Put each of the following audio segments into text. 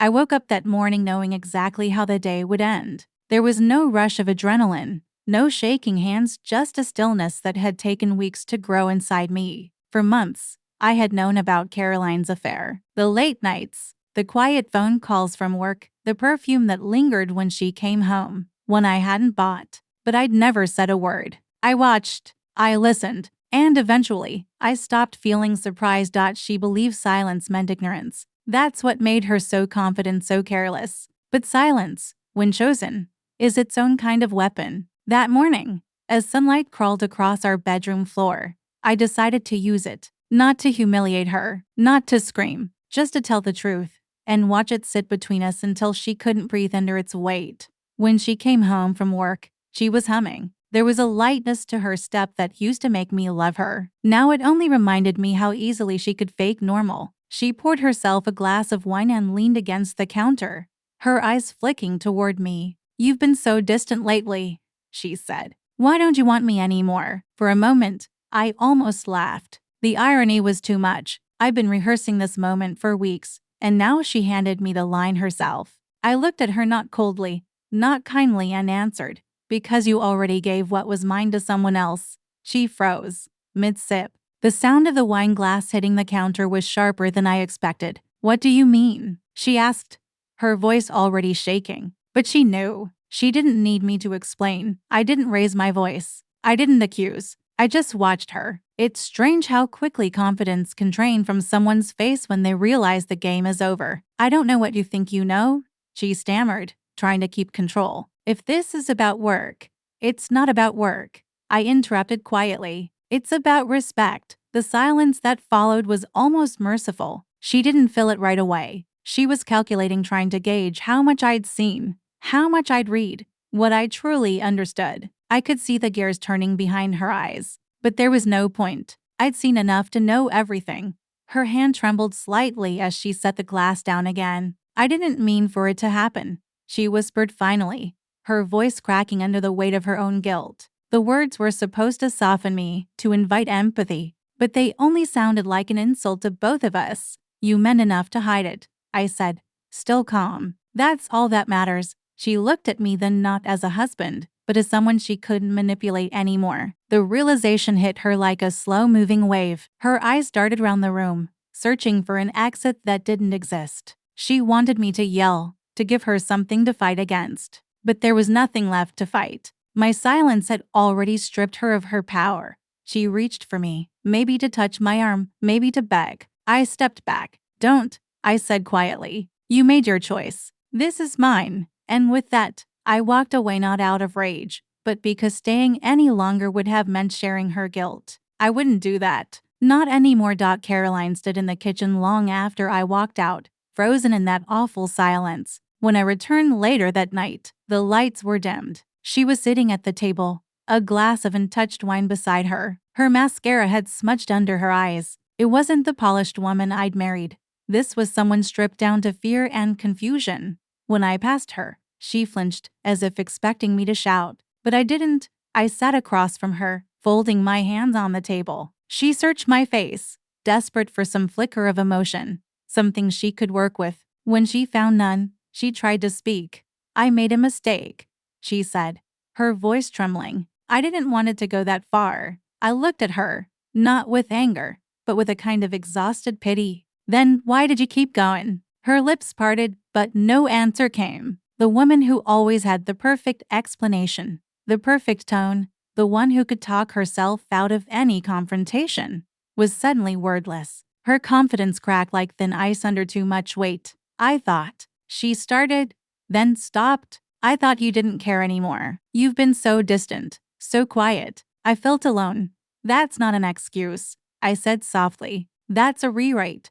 I woke up that morning knowing exactly how the day would end. There was no rush of adrenaline, no shaking hands, just a stillness that had taken weeks to grow inside me. For months, I had known about Caroline's affair. The late nights, the quiet phone calls from work, the perfume that lingered when she came home, one I hadn't bought. But I'd never said a word. I watched, I listened, and eventually, I stopped feeling surprised. She believed silence meant ignorance. That's what made her so confident, so careless. But silence, when chosen, is its own kind of weapon. That morning, as sunlight crawled across our bedroom floor, I decided to use it. Not to humiliate her, not to scream, just to tell the truth and watch it sit between us until she couldn't breathe under its weight. When she came home from work, she was humming. There was a lightness to her step that used to make me love her. Now it only reminded me how easily she could fake normal. She poured herself a glass of wine and leaned against the counter, her eyes flicking toward me. "You've been so distant lately," she said. "Why don't you want me anymore?" For a moment, I almost laughed. The irony was too much. I'd been rehearsing this moment for weeks, and now she handed me the line herself. I looked at her not coldly, not kindly, and answered, "Because you already gave what was mine to someone else." She froze, mid-sip. The sound of the wine glass hitting the counter was sharper than I expected. "What do you mean?" she asked, her voice already shaking. But she knew. She didn't need me to explain. I didn't raise my voice. I didn't accuse. I just watched her. It's strange how quickly confidence can drain from someone's face when they realize the game is over. "I don't know what you think you know," she stammered, trying to keep control. "If this is about work, it's not about work," I interrupted quietly. "It's about respect." The silence that followed was almost merciful. She didn't fill it right away. She was calculating, trying to gauge how much I'd seen, how much I'd read, what I truly understood. I could see the gears turning behind her eyes. But there was no point. I'd seen enough to know everything. Her hand trembled slightly as she set the glass down again. "I didn't mean for it to happen," she whispered finally, her voice cracking under the weight of her own guilt. The words were supposed to soften me, to invite empathy, but they only sounded like an insult to both of us. "You meant enough to hide it," I said, still calm. "That's all that matters." She looked at me then, not as a husband, but as someone she couldn't manipulate anymore. The realization hit her like a slow-moving wave. Her eyes darted around the room, searching for an exit that didn't exist. She wanted me to yell, to give her something to fight against. But there was nothing left to fight. My silence had already stripped her of her power. She reached for me, maybe to touch my arm, maybe to beg. I stepped back. "Don't," I said quietly. "You made your choice. This is mine." And with that, I walked away, not out of rage, but because staying any longer would have meant sharing her guilt. I wouldn't do that. Not anymore. Caroline stood in the kitchen long after I walked out, frozen in that awful silence. When I returned later that night, the lights were dimmed. She was sitting at the table, a glass of untouched wine beside her. Her mascara had smudged under her eyes. It wasn't the polished woman I'd married. This was someone stripped down to fear and confusion. When I passed her, she flinched, as if expecting me to shout. But I didn't. I sat across from her, folding my hands on the table. She searched my face, desperate for some flicker of emotion, something she could work with. When she found none, she tried to speak. "I made a mistake," she said, her voice trembling. I didn't want it to go that far. I looked at her, not with anger, but with a kind of exhausted pity. "Then why did you keep going?" Her lips parted, but no answer came. The woman who always had the perfect explanation, the perfect tone, the one who could talk herself out of any confrontation, was suddenly wordless. Her confidence cracked like thin ice under too much weight. "I thought," she started, then stopped. "I thought you didn't care anymore. You've been so distant, so quiet. I felt alone." "That's not an excuse," I said softly. "That's a rewrite."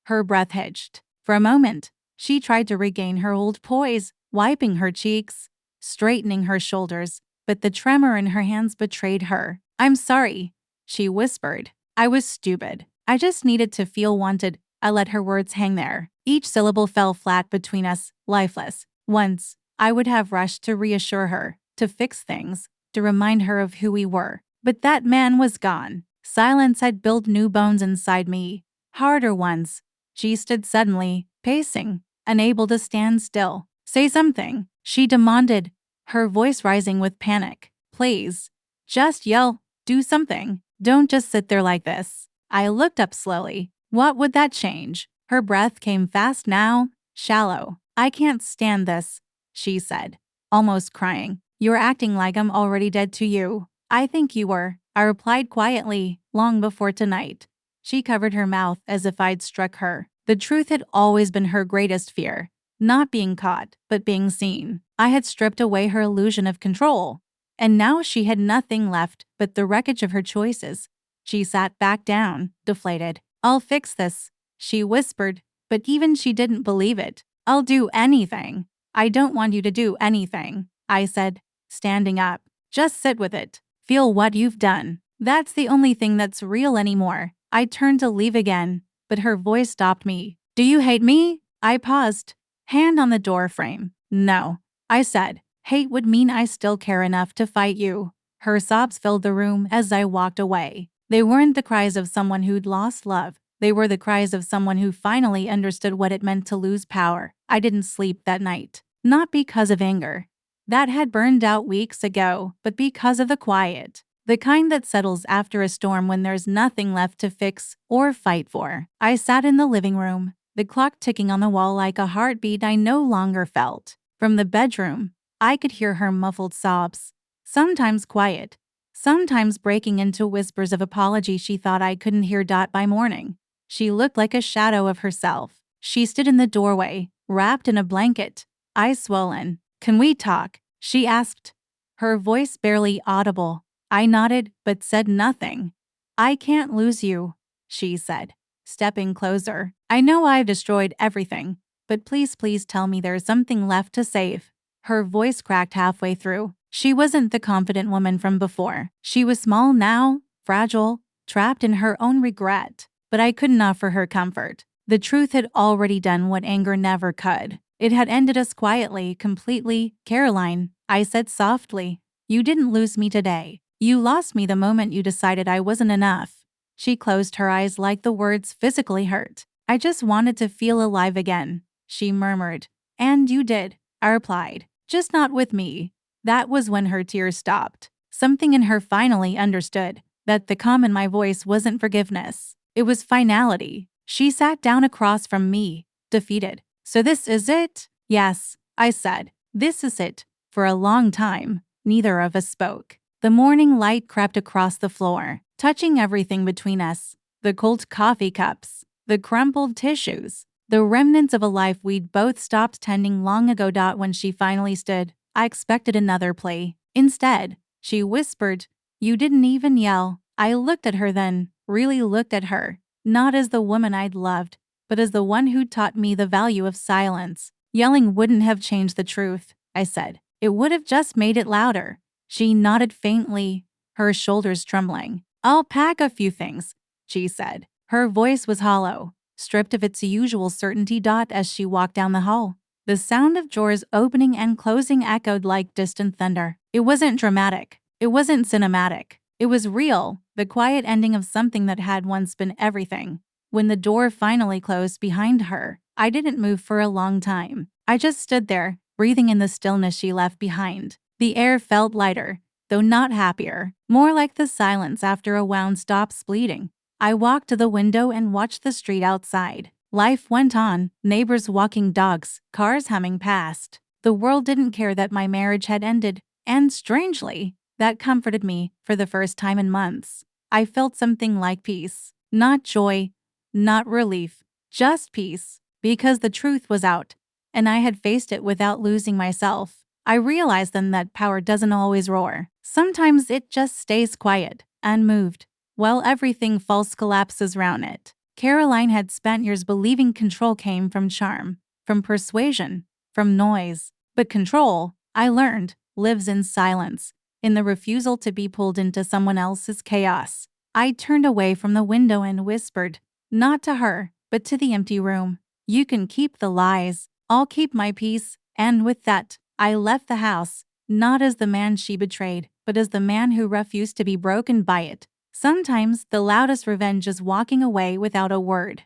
Her breath hitched. For a moment, she tried to regain her old poise, wiping her cheeks, straightening her shoulders, but the tremor in her hands betrayed her. "I'm sorry," she whispered. "I was stupid. I just needed to feel wanted." I let her words hang there. Each syllable fell flat between us, lifeless. Once, I would have rushed to reassure her, to fix things, to remind her of who we were. But that man was gone. Silence had built new bones inside me, harder ones. She stood suddenly, pacing, unable to stand still. Say something, she demanded, her voice rising with panic. Please. Just yell. Do something. Don't just sit there like this. I looked up slowly. What would that change? Her breath came fast now, shallow. I can't stand this, she said, almost crying. You're acting like I'm already dead to you. I think you were, I replied quietly, long before tonight. She covered her mouth as if I'd struck her. The truth had always been her greatest fear. Not being caught, but being seen. I had stripped away her illusion of control. And now she had nothing left but the wreckage of her choices. She sat back down, deflated. I'll fix this, she whispered, but even she didn't believe it. I'll do anything. I don't want you to do anything, I said, standing up. Just sit with it. Feel what you've done. That's the only thing that's real anymore. I turned to leave again, but her voice stopped me. Do you hate me? I paused, hand on the door frame. No, I said. Hate would mean I still care enough to fight you. Her sobs filled the room as I walked away. They weren't the cries of someone who'd lost love. They were the cries of someone who finally understood what it meant to lose power. I didn't sleep that night. Not because of anger. That had burned out weeks ago, but because of the quiet. The kind that settles after a storm when there's nothing left to fix or fight for. I sat in the living room, the clock ticking on the wall like a heartbeat I no longer felt. From the bedroom, I could hear her muffled sobs, sometimes quiet, sometimes breaking into whispers of apology she thought I couldn't hear. By morning, she looked like a shadow of herself. She stood in the doorway, wrapped in a blanket, eyes swollen. Can we talk? She asked, her voice barely audible. I nodded, but said nothing. I can't lose you, she said, stepping closer. I know I've destroyed everything, but please tell me there's something left to save. Her voice cracked halfway through. She wasn't the confident woman from before. She was small now, fragile, trapped in her own regret. But I couldn't offer her comfort. The truth had already done what anger never could. It had ended us quietly, completely. Caroline, I said softly, you didn't lose me today. You lost me the moment you decided I wasn't enough. She closed her eyes like the words physically hurt. I just wanted to feel alive again, she murmured. And you did, I replied. Just not with me. That was when her tears stopped. Something in her finally understood that the calm in my voice wasn't forgiveness. It was finality. She sat down across from me, defeated. So this is it? Yes, I said. This is it. For a long time, neither of us spoke. The morning light crept across the floor, touching everything between us. The cold coffee cups, the crumpled tissues, the remnants of a life we'd both stopped tending long ago. When she finally stood, I expected another plea. Instead, she whispered, you didn't even yell. I looked at her then, really looked at her, not as the woman I'd loved, but as the one who'd taught me the value of silence. Yelling wouldn't have changed the truth, I said. It would have just made it louder. She nodded faintly, her shoulders trembling. I'll pack a few things, she said. Her voice was hollow, stripped of its usual certainty. As she walked down the hall, the sound of drawers opening and closing echoed like distant thunder. It wasn't dramatic. It wasn't cinematic. It was real, the quiet ending of something that had once been everything. When the door finally closed behind her, I didn't move for a long time. I just stood there, breathing in the stillness she left behind. The air felt lighter, though not happier, more like the silence after a wound stops bleeding. I walked to the window and watched the street outside. Life went on, neighbors walking dogs, cars humming past. The world didn't care that my marriage had ended, and strangely, that comforted me for the first time in months. I felt something like peace. Not joy, not relief, just peace, because the truth was out, and I had faced it without losing myself. I realized then that power doesn't always roar. Sometimes it just stays quiet, unmoved, while everything false collapses around it. Caroline had spent years believing control came from charm, from persuasion, from noise. But control, I learned, lives in silence, in the refusal to be pulled into someone else's chaos. I turned away from the window and whispered, not to her, but to the empty room, you can keep the lies, I'll keep my peace. And with that, I left the house, not as the man she betrayed, but as the man who refused to be broken by it. Sometimes the loudest revenge is walking away without a word.